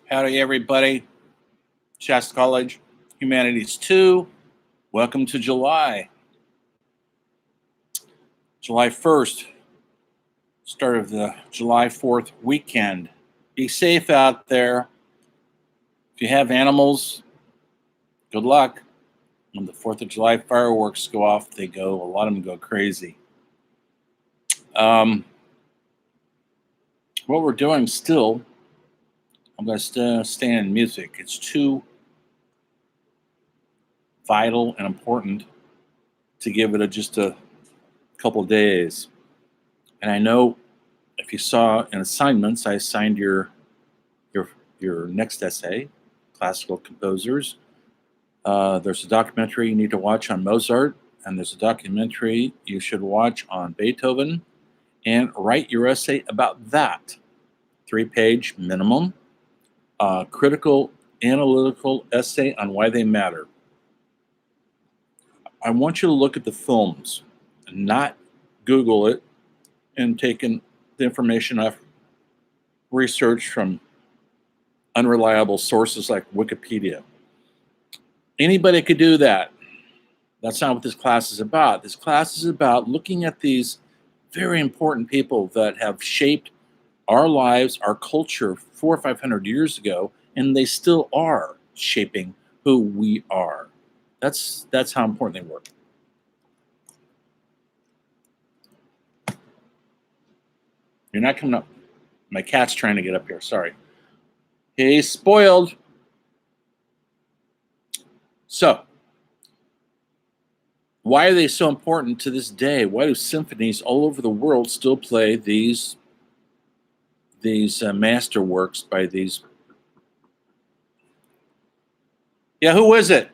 Howdy, everybody. Shasta College, Humanities 2. Welcome to July. July 1st, start of the July 4th weekend. Be safe out there. If you have animals, good luck. When the 4th of July fireworks go off, a lot of them go crazy. What we're doing still, I'm going to stay in music. It's too vital and important to give it just a couple of days. And I know if you saw in assignments, I assigned your next essay, classical composers. There's a documentary you need to watch on Mozart, and there's a documentary you should watch on Beethoven, and write your essay about that. 3-page minimum, critical, analytical essay on why they matter. I want you to look at the films and not Google it and taking the information off research from unreliable sources like Wikipedia. Anybody could do that. That's not what this class is about. This class is about looking at these very important people that have shaped our lives, our culture 400 or 500 years ago, and they still are shaping who we are. That's how important they were. You're not coming up. My cat's trying to get up here. Sorry. He's spoiled. So, why are they so important to this day? Why do symphonies all over the world still play these masterworks by these? Yeah, who is it?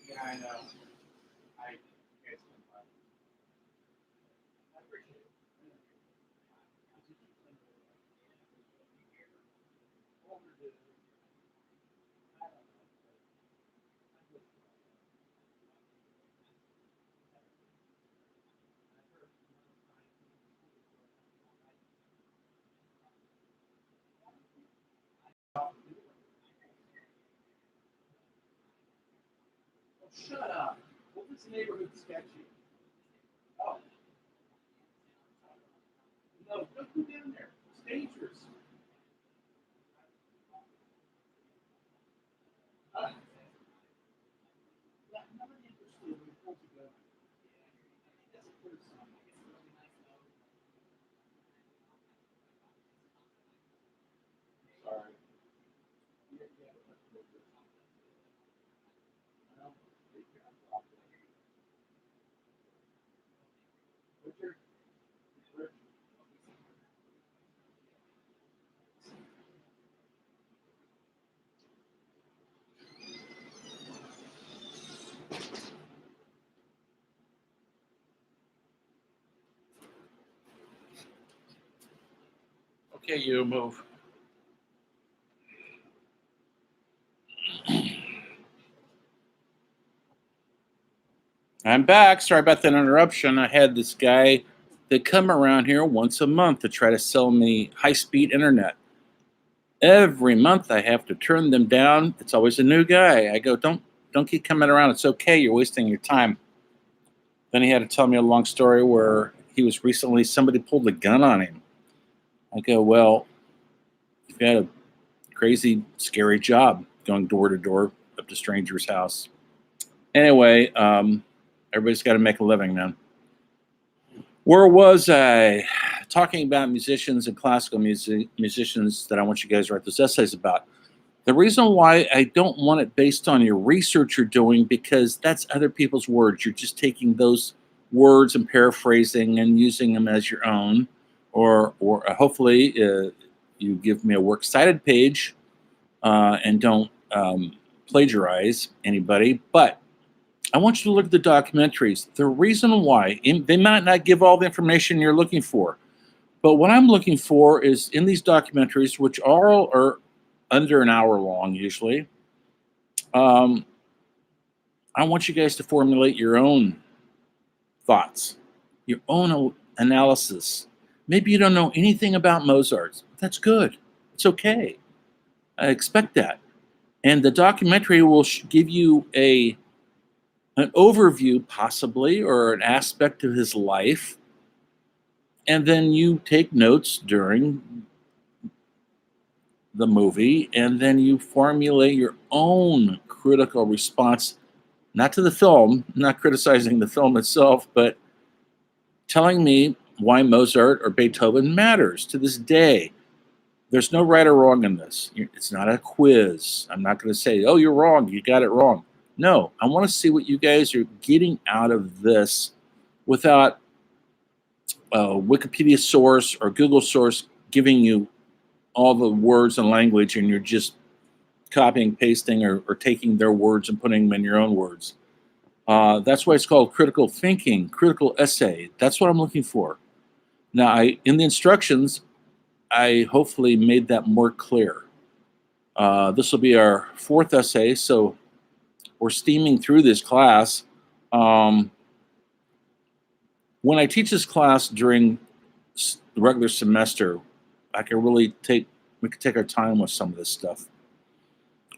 Yeah, I know. Shut up. What is the neighborhood sketchy? Oh. No, don't go down there. It's dangerous. Sorry. Okay, you move. I'm back. Sorry about that interruption. I had this guy that come around here once a month to try to sell me high-speed internet. Every month I have to turn them down. It's always a new guy. I go, don't keep coming around. It's okay. You're wasting your time. Then he had to tell me a long story where he was recently, somebody pulled a gun on him. I go, well, you've got a crazy, scary job going door to door up to strangers' house. Anyway, everybody's got to make a living, man. Where was I? Talking about musicians and classical musicians that I want you guys to write those essays about. The reason why I don't want it based on your research you're doing, because that's other people's words. You're just taking those words and paraphrasing and using them as your own. Or hopefully you give me a works cited page and don't plagiarize anybody. But I want you to look at the documentaries. The reason why, they might not give all the information you're looking for, but what I'm looking for is in these documentaries, which are under an hour long usually. Um, I want you guys to formulate your own thoughts, your own analysis. Maybe you don't know anything about Mozart. That's good. It's okay. I expect that. And the documentary will give you an overview, possibly, or an aspect of his life. And then you take notes during the movie, and then you formulate your own critical response, not to the film, not criticizing the film itself, but telling me why Mozart or Beethoven matters to this day. There's no right or wrong in this. It's not a quiz. I'm not going to say, oh, you're wrong. You got it wrong. No, I want to see what you guys are getting out of this without a Wikipedia source or Google source giving you all the words and language, and you're just copying, pasting, or taking their words and putting them in your own words. That's why it's called critical thinking, critical essay. That's what I'm looking for. Now, in the instructions, I hopefully made that more clear. This will be our fourth essay, so we're steaming through this class. When I teach this class during the regular semester, we can take our time with some of this stuff.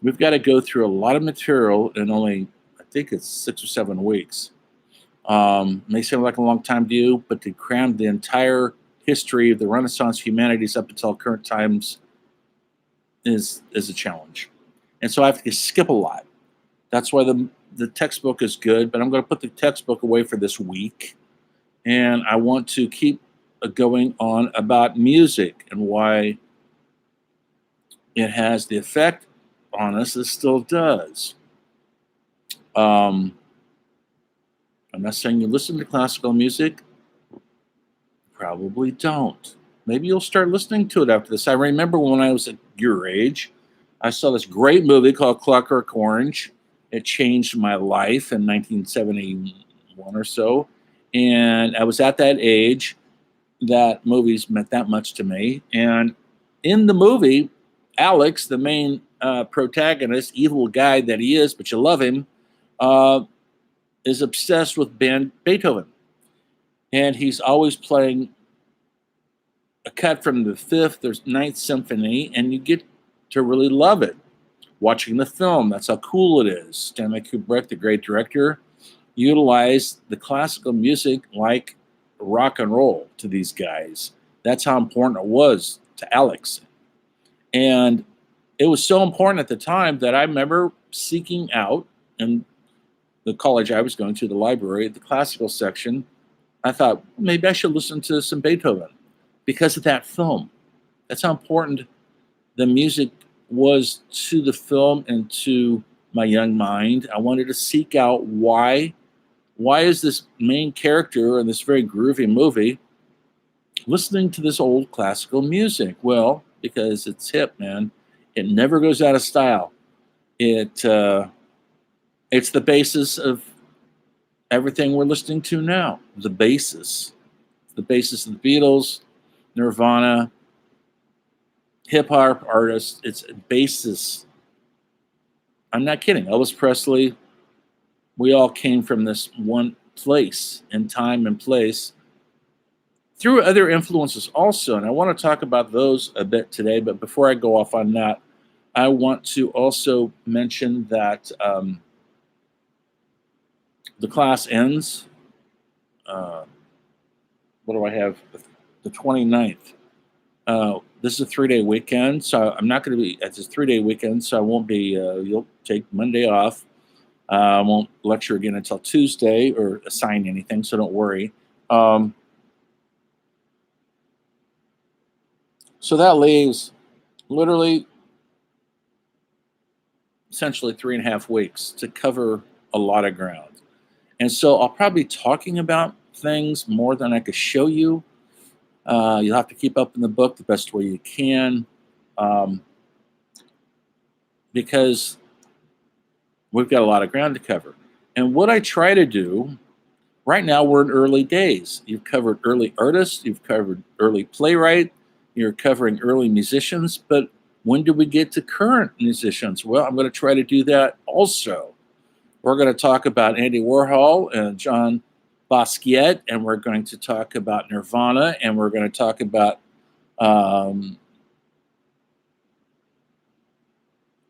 We've got to go through a lot of material in only, I think it's 6 or 7 weeks. May seem like a long time to you, but to cram the entire history of the Renaissance humanities up until current times is a challenge. And so I have to skip a lot. That's why the textbook is good, but I'm going to put the textbook away for this week. And I want to keep going on about music and why it has the effect on us it still does. I'm not saying you listen to classical music. Probably don't. Maybe you'll start listening to it after this. I remember when I was at your age, I saw this great movie called Clockwork Orange. It changed my life in 1971 or so. And I was at that age that movies meant that much to me. And in the movie, Alex, the main protagonist, evil guy that he is, but you love him, is obsessed with Beethoven. And he's always playing a cut from the 5th or 9th Symphony, and you get to really love it. Watching the film, that's how cool it is. Stanley Kubrick, the great director, utilized the classical music like rock and roll to these guys. That's how important it was to Alex. And it was so important at the time that I remember seeking out in the college I was going to, the library, the classical section. I thought, maybe I should listen to some Beethoven because of that film. That's how important the music was to the film and to my young mind. I wanted to seek out why is this main character in this very groovy movie listening to this old classical music? Well, because it's hip, man. It never goes out of style. It's the basis of everything we're listening to now. The basis of the Beatles, Nirvana, hip hop artists. It's a basis. I'm not kidding. Elvis Presley. We all came from this one place in time and place through other influences also. And I want to talk about those a bit today. But before I go off on that, I want to also mention that the class ends. What do I have? The 29th. This is a 3-day weekend, so I'm not going to be at this 3-day weekend, so I won't be, you'll take Monday off. I won't lecture again until Tuesday or assign anything, so don't worry. So that leaves literally essentially 3.5 weeks to cover a lot of ground. And so I'll probably be talking about things more than I could show you. You'll have to keep up in the book the best way you can, because we've got a lot of ground to cover. And what I try to do, right now we're in early days. You've covered early artists, you've covered early playwright, you're covering early musicians, but When do we get to current musicians? Well, I'm going to try to do that also. We're going to talk about Andy Warhol and John Basquiat, and we're going to talk about Nirvana, and we're going to talk about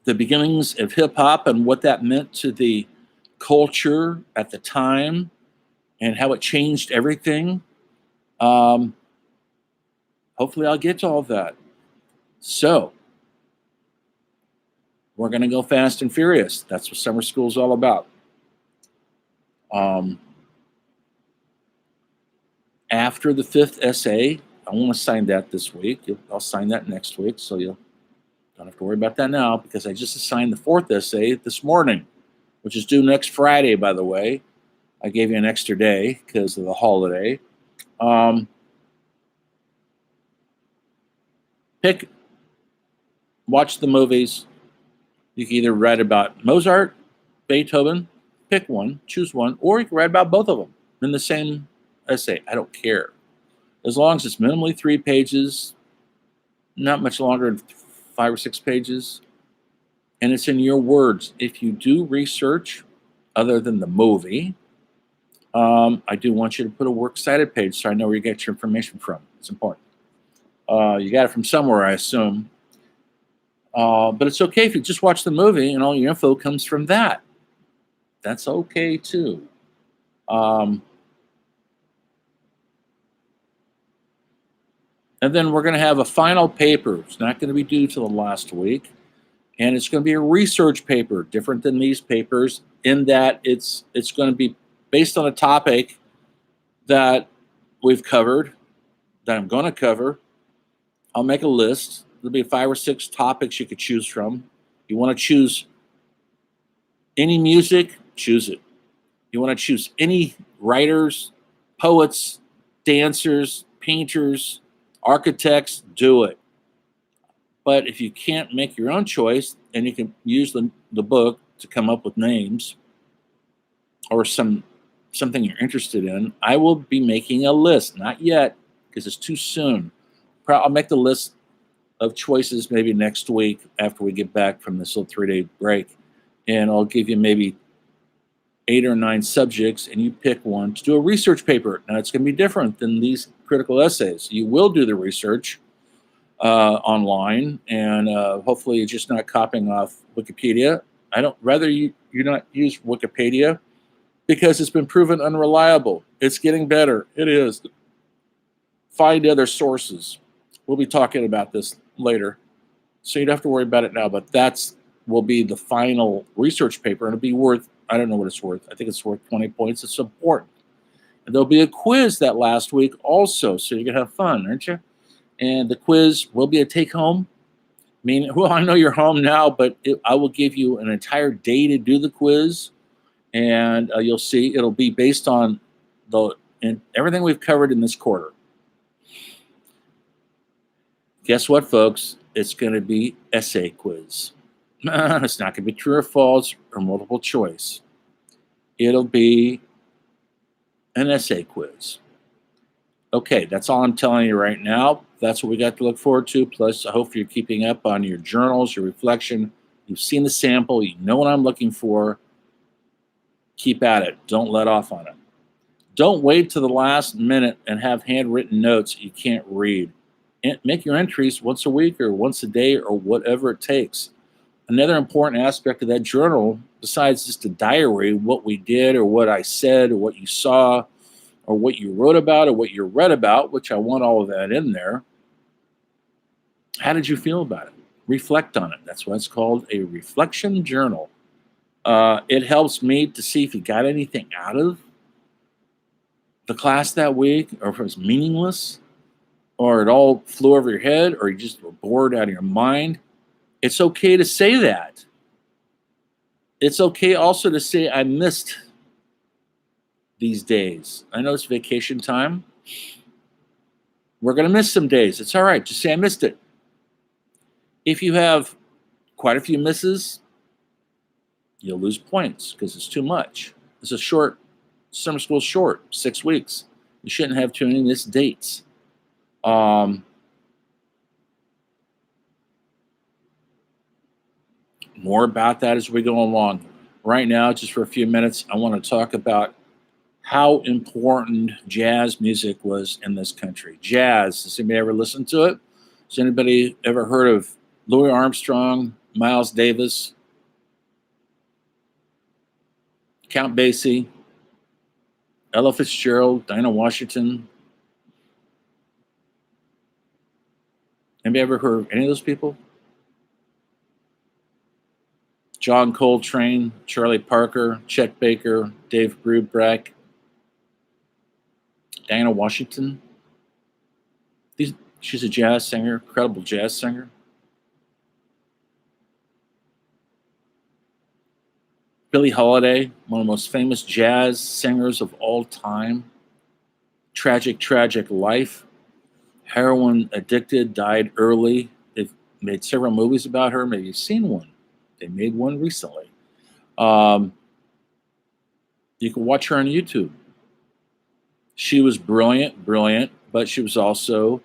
the beginnings of hip hop and what that meant to the culture at the time and how it changed everything. Hopefully, I'll get to all that. So, we're going to go fast and furious. That's what summer school is all about. After the 5th essay, I want to sign that this week. I'll sign that next week, so you don't have to worry about that now because I just assigned the 4th essay this morning, which is due next Friday, by the way. I gave you an extra day because of the holiday. Watch the movies. You can either write about Mozart, Beethoven, pick one, choose one, or you can write about both of them in the same essay. I don't care. As long as it's minimally 3 pages, not much longer than 5 or 6 pages, and it's in your words. If you do research other than the movie, I do want you to put a works cited page so I know where you get your information from. It's important. You got it from somewhere, I assume. But it's okay if you just watch the movie and all your info comes from that. That's okay too. And then we're going to have a final paper. It's not going to be due till the last week. And it's going to be a research paper, different than these papers, in that it's going to be based on a topic that we've covered, that I'm going to cover. I'll make a list. There'll be 5 or 6 topics you could choose from. You want to choose any music, choose it. You want to choose any writers, poets, dancers, painters, architects, do it. But if you can't make your own choice, and you can use the book to come up with names or something you're interested in, I will be making a list. Not yet, because it's too soon. I'll make the list of choices maybe next week after we get back from this little 3-day break. And I'll give you maybe 8 or 9 subjects, and you pick one to do a research paper. Now, it's going to be different than these critical essays. You will do the research online, and hopefully you're just not copying off Wikipedia. Rather you not use Wikipedia because it's been proven unreliable. It's getting better. It is. Find other sources. We'll be talking about this later, so you don't have to worry about it now, but will be the final research paper, and it'll be worth, I don't know what it's worth. I think it's worth 20 points. It's important. And there'll be a quiz that last week also, so you're going to have fun, aren't you? And the quiz will be a take-home. I know you're home now, but I will give you an entire day to do the quiz, and you'll see it'll be based on everything we've covered in this quarter. Guess what, folks? It's going to be essay quiz. It's not going to be true or false or multiple choice. It'll be an essay quiz. Okay, that's all I'm telling you right now. That's what we got to look forward to. Plus, I hope you're keeping up on your journals, your reflection. You've seen the sample. You know what I'm looking for. Keep at it. Don't let off on it. Don't wait to the last minute and have handwritten notes you can't read. Make your entries once a week or once a day or whatever it takes. Another important aspect of that journal, besides just a diary, what we did or what I said or what you saw or what you wrote about or what you read about, which I want all of that in there. How did you feel about it? Reflect on it. That's why it's called a reflection journal. It helps me to see if you got anything out of the class that week, or if it was meaningless, or it all flew over your head, or you just were bored out of your mind. It's okay to say that. It's okay also to say, I missed these days. I know it's vacation time. We're going to miss some days. It's all right. Just say, I missed it. If you have quite a few misses, you'll lose points because it's too much. It's a short, summer school's short, 6 weeks. You shouldn't have too many missed dates. More about that as we go along. Right now, just for a few minutes, I want to talk about how important jazz music was in this country. Jazz, has anybody ever listened to it? Has anybody ever heard of Louis Armstrong, Miles Davis, Count Basie, Ella Fitzgerald, Dinah Washington? Anybody ever heard of any of those people? John Coltrane, Charlie Parker, Chet Baker, Dave Brubeck, Dinah Washington. She's a jazz singer, incredible jazz singer. Billie Holiday, one of the most famous jazz singers of all time. Tragic, tragic life. Heroin addicted, died early. They've made several movies about her. Maybe you've seen one. They made one recently. You can watch her on YouTube. She was brilliant, but she was also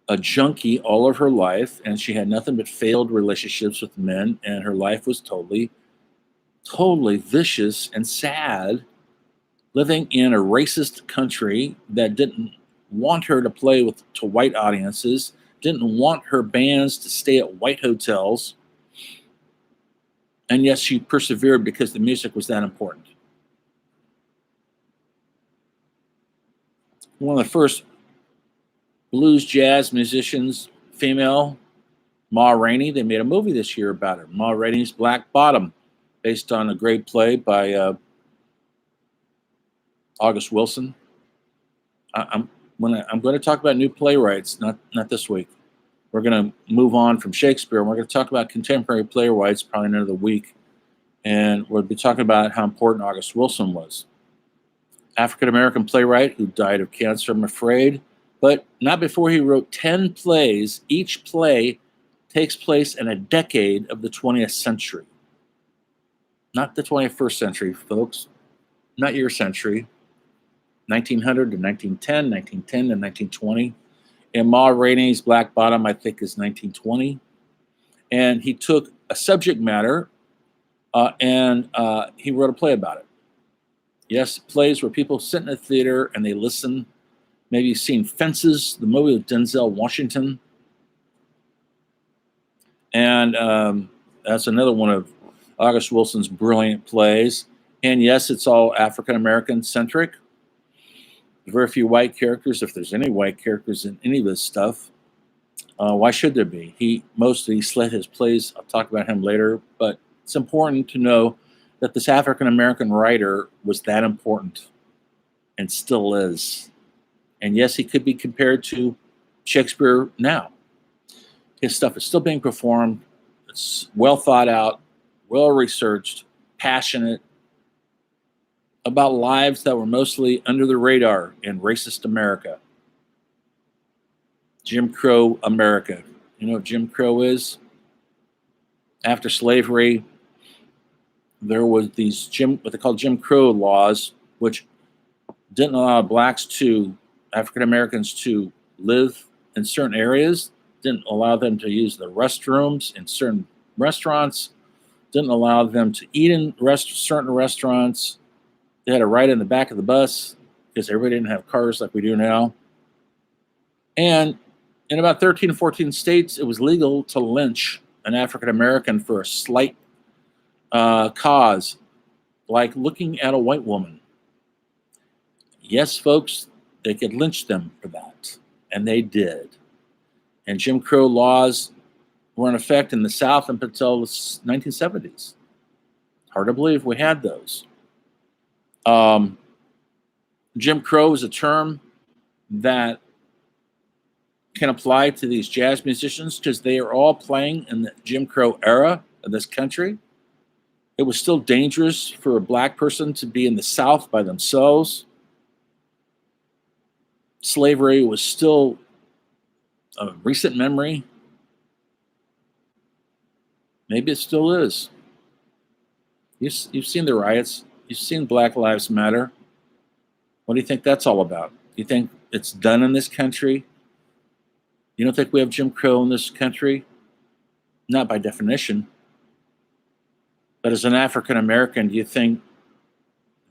a junkie all of her life, and she had nothing but failed relationships with men, and her life was totally vicious and sad, living in a racist country that didn't want her to play to white audiences, didn't want her bands to stay at white hotels, and yet she persevered because the music was that important. One of the first blues jazz musicians, female, Ma Rainey. They made a movie this year about her, Ma Rainey's Black Bottom, based on a great play by August Wilson. I'm going to talk about new playwrights, not this week. We're going to move on from Shakespeare, and we're going to talk about contemporary playwrights probably another week. And we'll be talking about how important August Wilson was. African-American playwright who died of cancer, I'm afraid, but not before he wrote 10 plays. Each play takes place in a decade of the 20th century. Not the 21st century, folks. Not your century. 1900 to 1910, 1910 to 1920. And Ma Rainey's Black Bottom, I think, is 1920. And he took a subject matter and he wrote a play about it. Yes, plays where people sit in a theater and they listen. Maybe you've seen Fences, the movie with Denzel Washington. And that's another one of August Wilson's brilliant plays. And yes, it's all African-American centric. Very few white characters, if there's any white characters in any of this stuff. Why should there be? He mostly slit his plays. I'll talk about him later. But it's important to know that this African-American writer was that important and still is. And yes, he could be compared to Shakespeare now. His stuff is still being performed. It's well thought out, well researched, passionate, about lives that were mostly under the radar in racist America. Jim Crow America. You know what Jim Crow is? After slavery, there was these what they call Jim Crow laws, which didn't allow African Americans to live in certain areas, didn't allow them to use the restrooms in certain restaurants, didn't allow them to eat in certain restaurants. They had a ride in the back of the bus because everybody didn't have cars like we do now. And in about 13 or 14 states, it was legal to lynch an African American for a slight cause, like looking at a white woman. Yes, folks, they could lynch them for that, and they did. And Jim Crow laws were in effect in the South up until the 1970s. Hard to believe we had those. Jim Crow is a term that can apply to these jazz musicians because they are all playing in the Jim Crow era of this country. It was still dangerous for a black person to be in the South by themselves. Slavery was still a recent memory. Maybe it still is. You've seen the riots. You've seen Black Lives Matter. What do you think that's all about? Do you think it's done in this country? You don't think we have Jim Crow in this country? Not by definition. But as an African American, do you think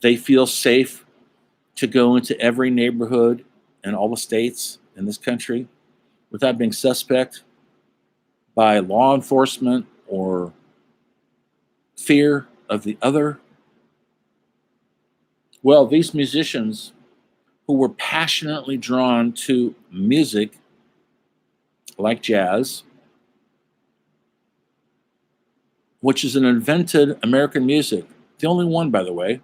they feel safe to go into every neighborhood in all the states in this country without being suspect by law enforcement or fear of the other? Well, these musicians who were passionately drawn to music like jazz, which is an invented American music, the only one, by the way.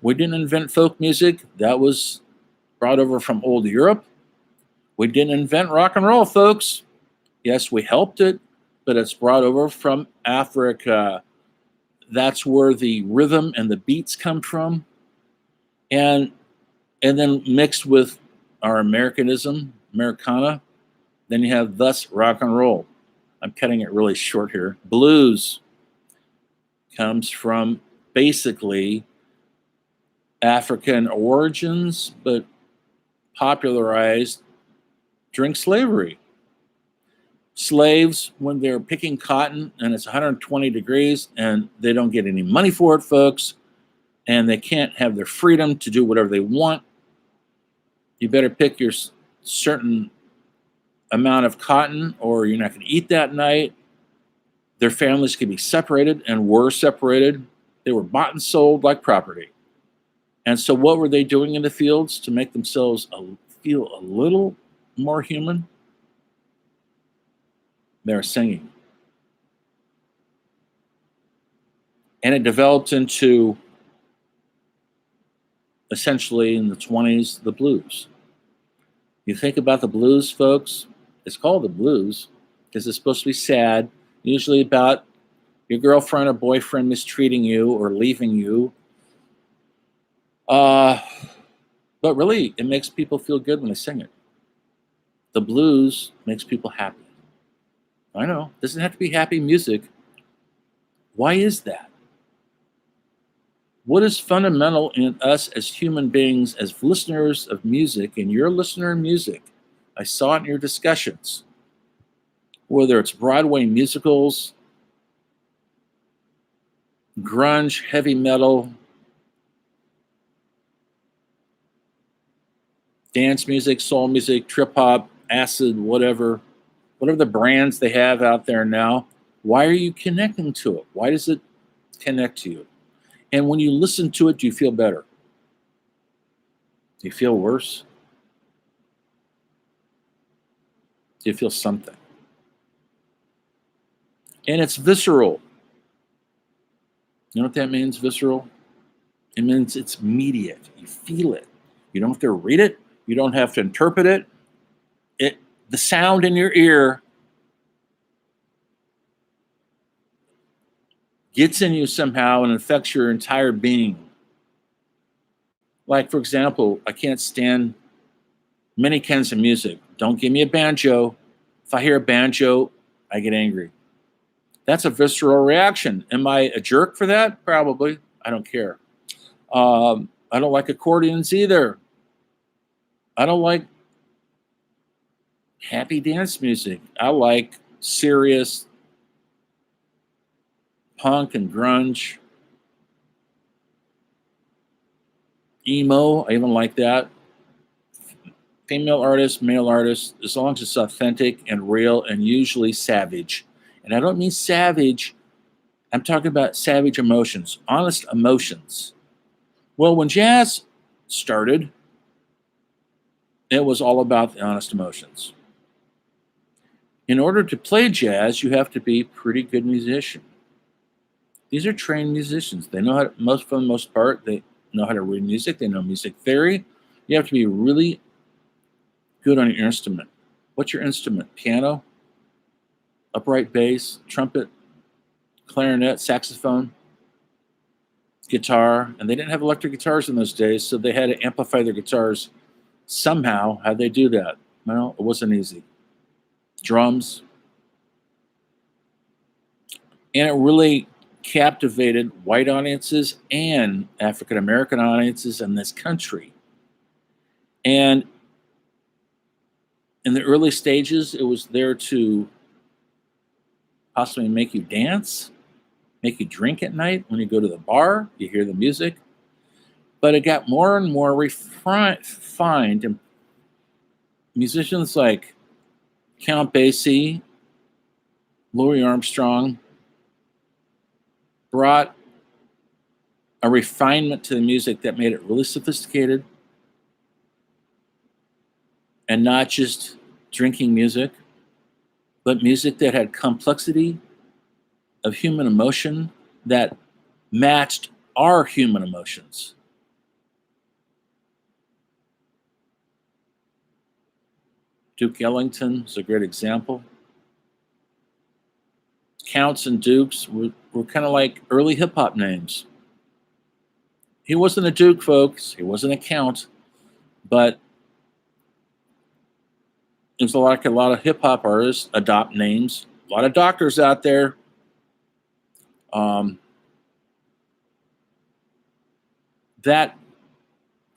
We didn't invent folk music, that was brought over from old Europe. We didn't invent rock and roll, folks. Yes, we helped it, but it's brought over from Africa. That's where the rhythm and the beats come from. And then mixed with our Americanism, Americana, then you have thus rock and roll. I'm cutting it really short here. Blues comes from basically African origins, but popularized during slavery. Slaves, when they're picking cotton and it's 120 degrees and they don't get any money for it, folks, and they can't have their freedom to do whatever they want, you better pick your certain amount of cotton or you're not going to eat that night. Their families could be separated and were separated. They were bought and sold like property. And so what were they doing in the fields to make themselves feel a little more human? They were singing. And it developed into, essentially in the 20s, the blues. You think about the blues, folks, it's called the blues because it's supposed to be sad, usually about your girlfriend or boyfriend mistreating you or leaving you. But really, it makes people feel good when they sing it. The blues makes people happy. I know, it doesn't have to be happy music. Why is that? What is fundamental in us as human beings, as listeners of music, and you're a listener of music, I saw it in your discussions, whether it's Broadway musicals, grunge, heavy metal, dance music, soul music, trip hop, acid, whatever the brands they have out there now, why are you connecting to it? Why does it connect to you? And when you listen to it, do you feel better? Do you feel worse? Do you feel something? And it's visceral. You know what that means, visceral? It means it's immediate. You feel it. You don't have to read it. You don't have to interpret it. The sound in your ear gets in you somehow and affects your entire being. Like, for example, I can't stand many kinds of music. Don't give me a banjo. If I hear a banjo, I get angry. That's a visceral reaction. Am I a jerk for that? Probably. I don't care. I don't like accordions either. I don't like happy dance music. I like serious punk and grunge. Emo, I even like that. Female artists, male artists, as long as it's authentic and real and usually savage. And I don't mean savage, I'm talking about savage emotions, honest emotions. Well, when jazz started, it was all about the honest emotions. In order to play jazz, you have to be a pretty good musician. These are trained musicians. They know how to, for the most part, they know how to read music. They know music theory. You have to be really good on your instrument. What's your instrument? Piano, upright bass, trumpet, clarinet, saxophone, guitar. And they didn't have electric guitars in those days, so they had to amplify their guitars somehow. How'd they do that? Well, it wasn't easy. Drums. And it really captivated white audiences and African American audiences in this country. And in the early stages, it was there to possibly make you dance, make you drink at night. When you go to the bar, you hear the music. But it got more and more refined, and musicians like Count Basie, Louis Armstrong brought a refinement to the music that made it really sophisticated and not just drinking music, but music that had complexity of human emotion that matched our human emotions. Duke Ellington is a great example. Counts and Dukes were kind of like early hip hop names. He wasn't a Duke, folks. He wasn't a Count, but there's a lot of hip hop artists adopt names. A lot of doctors out there. That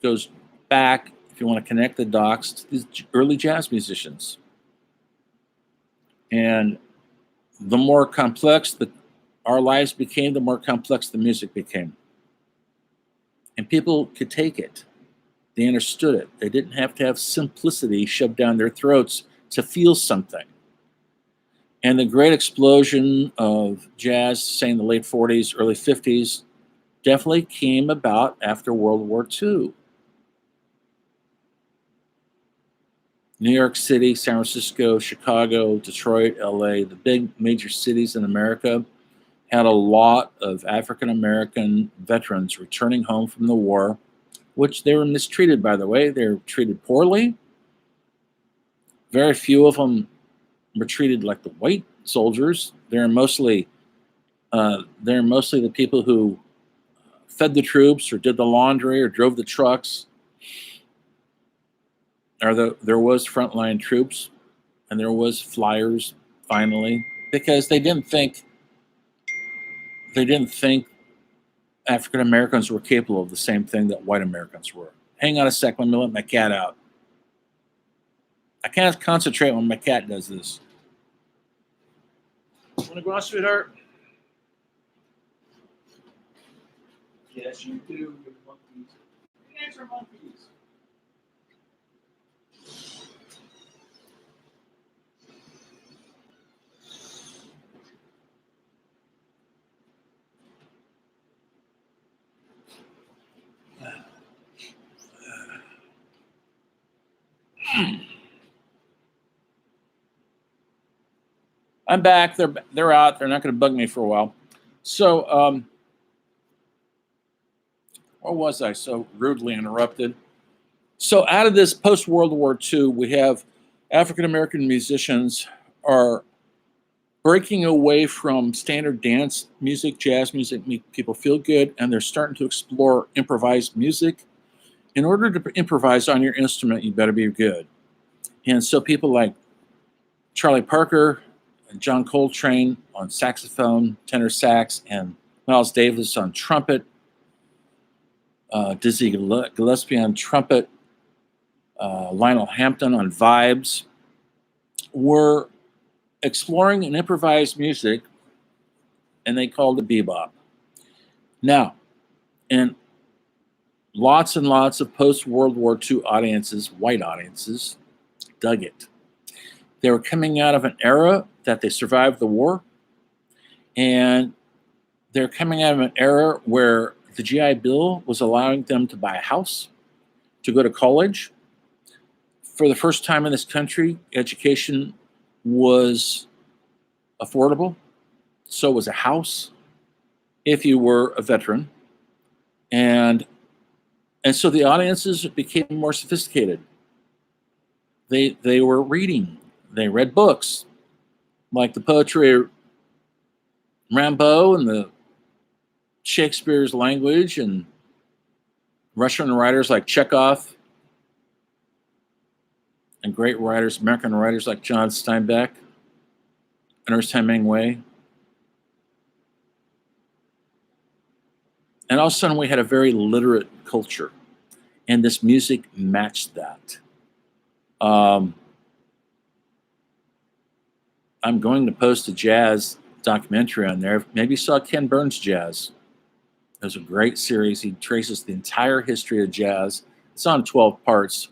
goes back, if you want to connect the dots, to these early jazz musicians. And the more complex our lives became, the more complex the music became. And people could take it. They understood it. They didn't have to have simplicity shoved down their throats to feel something. And the great explosion of jazz, say in the late 40s, early 50s, definitely came about after World War II. New York City, San Francisco, Chicago, Detroit, LA, the big major cities in America had a lot of African American veterans returning home from the war, which they were mistreated, by the way. They were treated poorly. Very few of them were treated like the white soldiers. They're mostly the people who fed the troops or did the laundry or drove the trucks. There was frontline troops, and there was flyers finally, because they didn't think African Americans were capable of the same thing that white Americans were. Hang on a sec, let me let my cat out. I can't concentrate when my cat does this. Want to go out, sweetheart? Yes, you do. You're monkeys. You guys are monkeys. I'm back. They're out. They're not going to bug me for a while. So, where was I? So rudely interrupted. So, out of this post World War II, we have African American musicians are breaking away from standard dance music, jazz music, make people feel good, and they're starting to explore improvised music. In order to improvise on your instrument, you better be good. And so people like Charlie Parker, and John Coltrane on saxophone, tenor sax, and Miles Davis on trumpet, Dizzy Gillespie on trumpet, Lionel Hampton on vibes, were exploring an improvised music, and they called it bebop. Now, in lots and lots of post-World War II audiences, white audiences, dug it. They were coming out of an era that they survived the war, and they're coming out of an era where the GI Bill was allowing them to buy a house, to go to college. For the first time in this country, education was affordable. So was a house if you were a veteran. And so the audiences became more sophisticated. They were reading. They read books like the poetry of Rimbaud and the Shakespeare's language, and Russian writers like Chekhov, and great writers, American writers like John Steinbeck, Ernest Hemingway. And all of a sudden we had a very literate culture, and this music matched that. I'm going to post a jazz documentary on there. Maybe you saw Ken Burns Jazz. It was a great series. He traces the entire history of jazz. It's on 12 parts.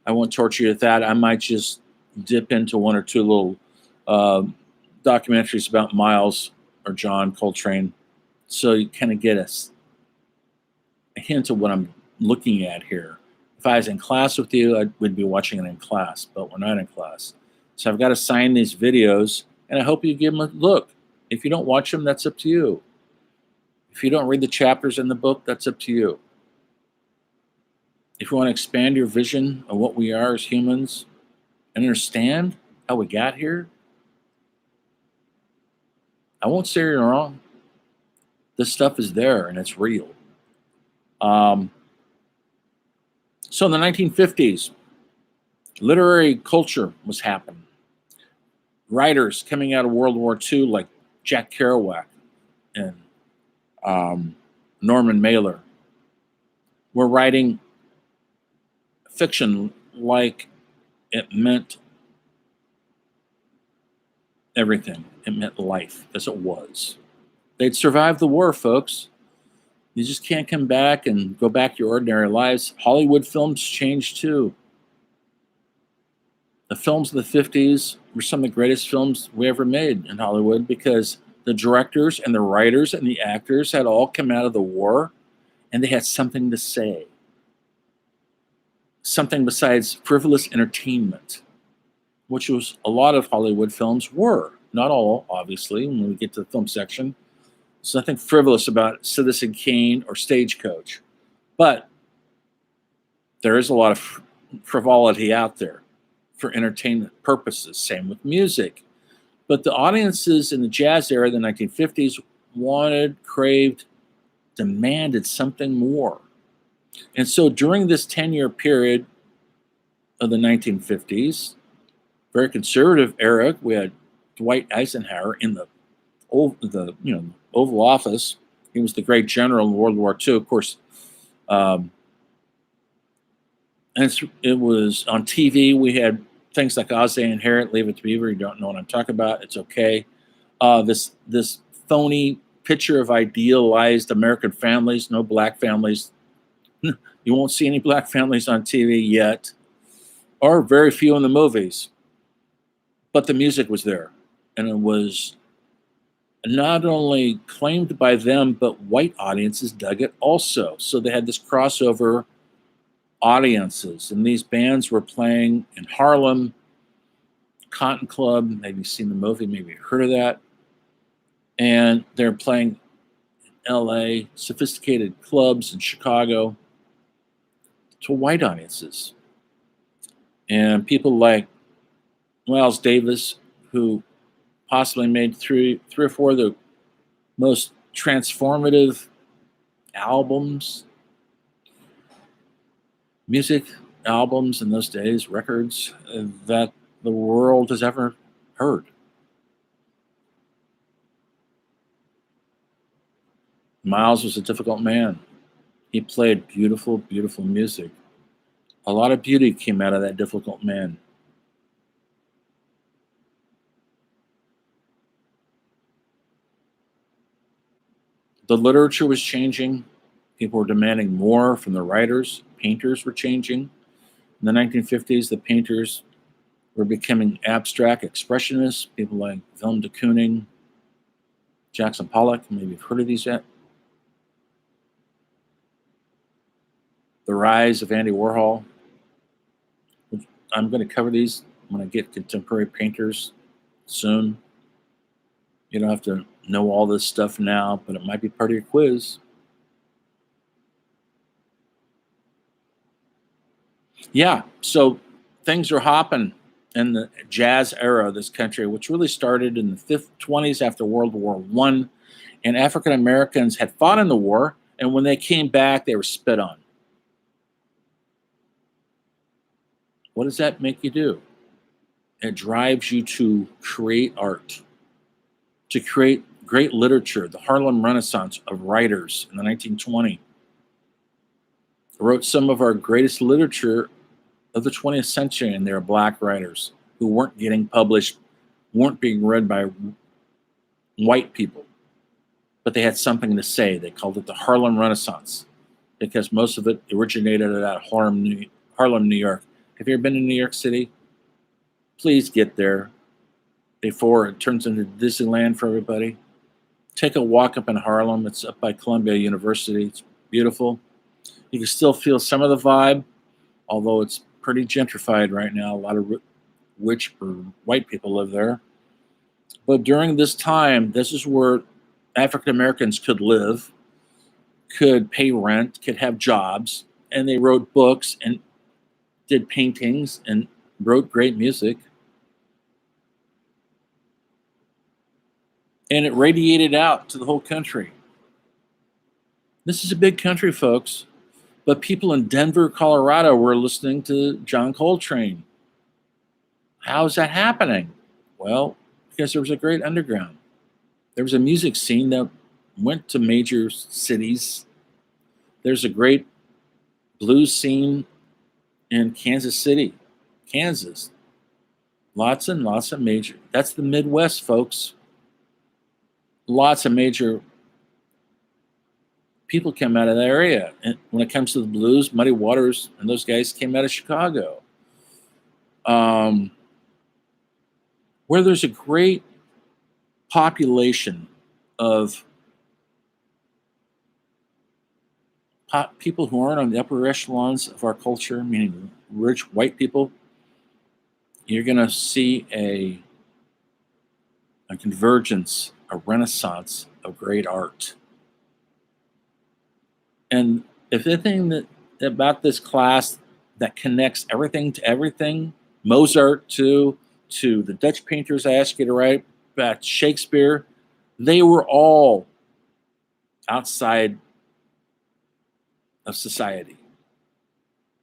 I won't torture you with that. I might just dip into one or two little documentaries about Miles or John Coltrane, so you kind of get a hint of what I'm looking at here. If I was in class with you, I would be watching it in class, but we're not in class. So I've got to sign these videos, and I hope you give them a look. If you don't watch them, that's up to you. If you don't read the chapters in the book, that's up to you. If you want to expand your vision of what we are as humans and understand how we got here, I won't say you're wrong. This stuff is there and it's real. So in the 1950s, literary culture was happening. Writers coming out of World War II like Jack Kerouac and Norman Mailer were writing fiction like it meant everything. It meant life as it was. They'd survived the war, folks. You just can't come back and go back to your ordinary lives. Hollywood films changed too. The films of the 50s were some of the greatest films we ever made in Hollywood because the directors and the writers and the actors had all come out of the war and they had something to say. Something besides frivolous entertainment, which was a lot of Hollywood films were. Not all, obviously, when we get to the film section. There's nothing frivolous about Citizen Kane or Stagecoach. But there is a lot of frivolity out there for entertainment purposes. Same with music. But the audiences in the jazz era of the 1950s wanted, craved, demanded something more. And so during this 10-year period of the 1950s, very conservative era, we had Dwight Eisenhower in the Oval Office. He was the great general in World War II, of course. And it was on TV. We had things like Oz the Inherit, Leave It to Beaver. You don't know what I'm talking about. It's okay. This phony picture of idealized American families, no black families. You won't see any black families on TV yet, or very few in the movies. But the music was there, and it was not only claimed by them, but white audiences dug it also. So they had this crossover audiences, and these bands were playing in Harlem, Cotton Club. Maybe you've seen the movie, maybe you've heard of that. And they're playing in LA, sophisticated clubs in Chicago, to white audiences. And people like Miles Davis, who possibly made three or four of the most transformative albums, music albums in those days, records that the world has ever heard. Miles was a difficult man. He played beautiful, beautiful music. A lot of beauty came out of that difficult man. The literature was changing. People were demanding more from the writers. Painters were changing. In the 1950s, the painters were becoming abstract expressionists. People like Willem de Kooning, Jackson Pollock. Maybe you've heard of these yet. The rise of Andy Warhol. I'm going to cover these when I get contemporary painters soon. You don't have to know all this stuff now, but it might be part of your quiz. Yeah, so things are hopping in the jazz era of this country, which really started in the 20s after World War I. And African Americans had fought in the war, and when they came back, they were spit on. What does that make you do? It drives you to create art, to create great literature. The Harlem Renaissance of writers in the 1920s wrote some of our greatest literature of the 20th century, and they were black writers who weren't getting published, weren't being read by white people, but they had something to say. They called it the Harlem Renaissance because most of it originated out of Harlem, New York. Have you ever been to New York City? Please get there before it turns into Disneyland for everybody. Take a walk up in Harlem. It's up by Columbia University. It's beautiful. You can still feel some of the vibe, although it's pretty gentrified right now. A lot of rich or white people live there. But during this time, this is where African Americans could live, could pay rent, could have jobs, and they wrote books and did paintings and wrote great music. And it radiated out to the whole country. This is a big country, folks. But people in Denver, Colorado were listening to John Coltrane. How is that happening? Well, because there was a great underground. There was a music scene that went to major cities. There's a great blues scene in Kansas City, Kansas. Lots and lots of major. That's the Midwest, folks. Lots of major people came out of that area. And when it comes to the blues, Muddy Waters and those guys came out of Chicago. Where there's a great population of people who aren't on the upper echelons of our culture, meaning rich white people, you're going to see a convergence, a renaissance of great art. And if anything that about this class that connects everything to everything, Mozart to the Dutch painters I asked you to write, back to Shakespeare, they were all outside of society.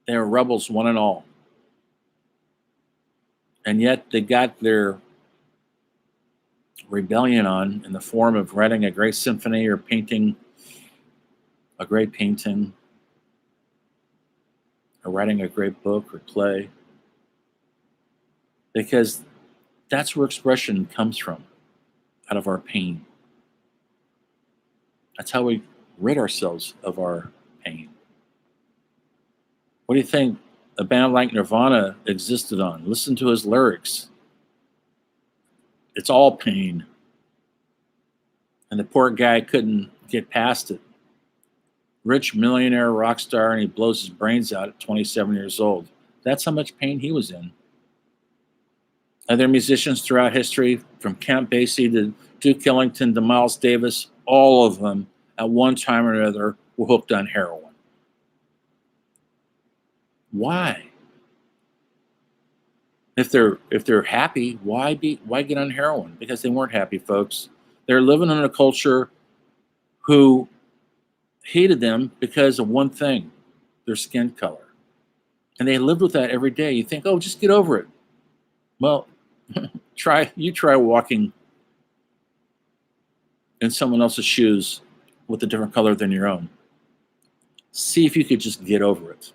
They were rebels, one and all. And yet they got their rebellion on in the form of writing a great symphony or painting a great painting, or writing a great book or play, because that's where expression comes from, out of our pain. That's how we rid ourselves of our pain. What do you think a band like Nirvana existed on? Listen to his lyrics. It's all pain. And the poor guy couldn't get past it. Rich millionaire rock star, and he blows his brains out at 27 years old. That's how much pain he was in. Other musicians throughout history, from Count Basie to Duke Ellington to Miles Davis, all of them at one time or another were hooked on heroin. Why? If they're happy, why get on heroin? Because they weren't happy, folks. They're living in a culture who hated them because of one thing, their skin color. And they lived with that every day. You think, oh, just get over it. Well, try walking in someone else's shoes with a different color than your own. See if you could just get over it.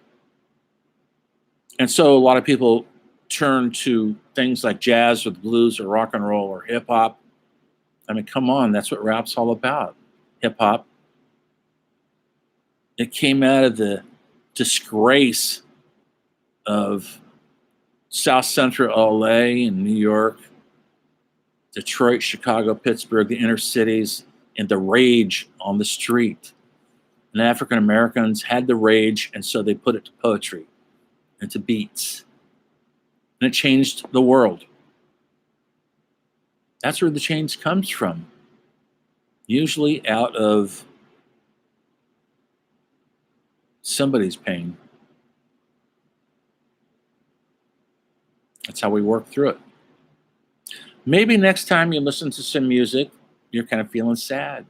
And so a lot of people turn to things like jazz or blues or rock and roll or hip hop. I mean, come on, that's what rap's all about. Hip hop. It came out of the disgrace of South Central LA and New York, Detroit, Chicago, Pittsburgh, the inner cities, and the rage on the street. And African Americans had the rage, and so they put it to poetry and to beats. And it changed the world. That's where the change comes from. Usually out of somebody's pain. That's how we work through it. Maybe next time you listen to some music, you're kind of feeling sad.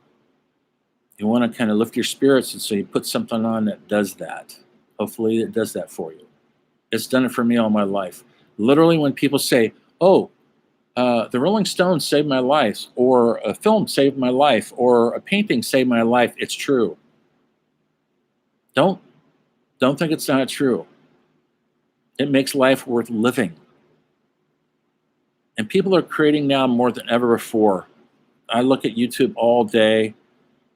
You want to kind of lift your spirits, and so you put something on that does that. Hopefully it does that for you. It's done it for me all my life. Literally when people say, oh, the Rolling Stones saved my life, or a film saved my life, or a painting saved my life, it's true. Don't think it's not true. It makes life worth living. And people are creating now more than ever before I look at YouTube all day.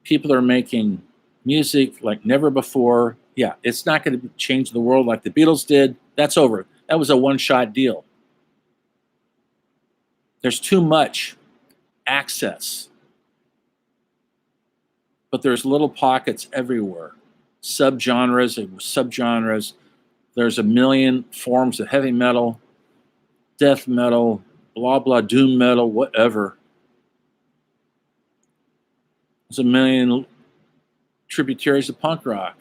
People are making music like never before. Yeah, it's not going to change the world like the Beatles did. That's over. That was a one-shot deal. There's too much access, but there's little pockets everywhere, subgenres. There's a million forms of heavy metal, death metal, blah blah, doom metal, whatever. There's a million tributaries of punk rock,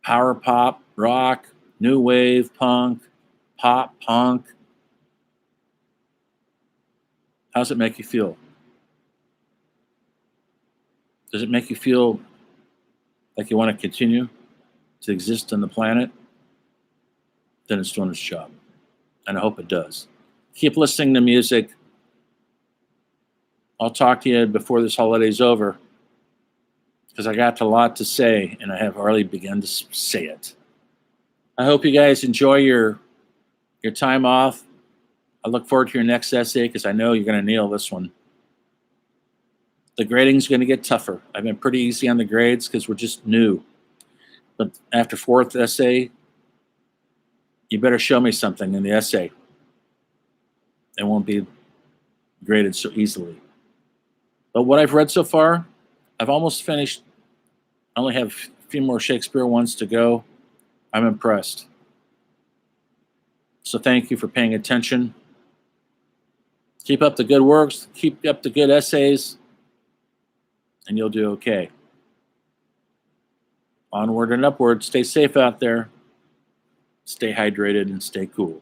power pop, rock, new wave, punk, pop punk. How does it make you feel? Does it make you feel like you want to continue to exist on the planet? Then it's doing its job. And I hope it does. Keep listening to music. I'll talk to you before this holiday's over because I got a lot to say and I have already begun to say it. I hope you guys enjoy your time off. I look forward to your next essay because I know you're going to nail this one. The grading's going to get tougher. I've been pretty easy on the grades because we're just new. But after fourth essay, you better show me something in the essay. It won't be graded so easily. But what I've read so far, I've almost finished. I only have a few more Shakespeare ones to go. I'm impressed. So thank you for paying attention. Keep up the good works. Keep up the good essays. And you'll do okay. Onward and upward. Stay safe out there. Stay hydrated and stay cool.